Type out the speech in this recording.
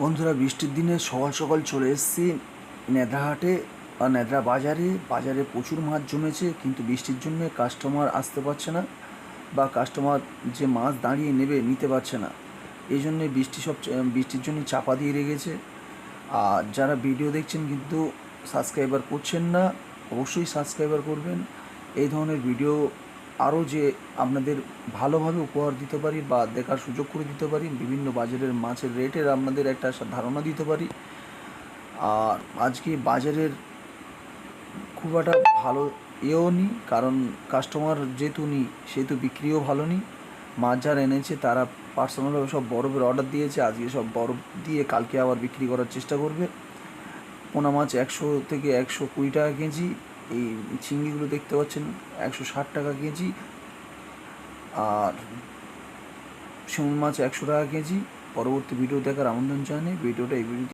বন্ধুরা, বৃষ্টির দিনে সকাল সকাল চলে এসেছি নেদ্রাহাটে বা নেদ্রা বাজারে। বাজারে প্রচুর মাছ জমেছে, কিন্তু বৃষ্টির জন্য কাস্টমার আসতে পারছে না, বা কাস্টমার যে মাছ দাঁড়িয়ে নেবে নিতে পারছে না। এই জন্যে বৃষ্টির জন্য চাপা দিয়ে রেখেছে। আর যারা ভিডিও দেখছেন কিন্তু সাবস্ক্রাইবার করছেন না, অবশ্যই সাবস্ক্রাইবার করবেন। এই ধরনের ভিডিও আরও যে আপনাদের ভালোভাবে উপহার দিতে পারি বা দেখার সুযোগ করে দিতে পারি, বিভিন্ন বাজারের মাছের রেটের আপনাদের একটা ধারণা দিতে পারি। আর আজকে বাজারের খুব একটা ভালো এও নি, কারণ কাস্টমার যেহেতু নি সেহেতু বিক্রিও ভালো নি। মাছ যারা এনেছে তারা পার্সোনালভাবে সব বরফের অর্ডার দিয়েছে, আজকে সব বরফ দিয়ে কালকে আবার বিক্রি করার চেষ্টা করবে। পোনা মাছ 100 থেকে 120 টাকা কেজি। এই চিংড়িগুলো দেখতে পাচ্ছেন 160 টাকা কেজি। আর শিমুল মাছ 100 টাকা কেজি। পরবর্তী ভিডিও দেখার আমন্ত্রণ জানাই। ভিডিওটা এই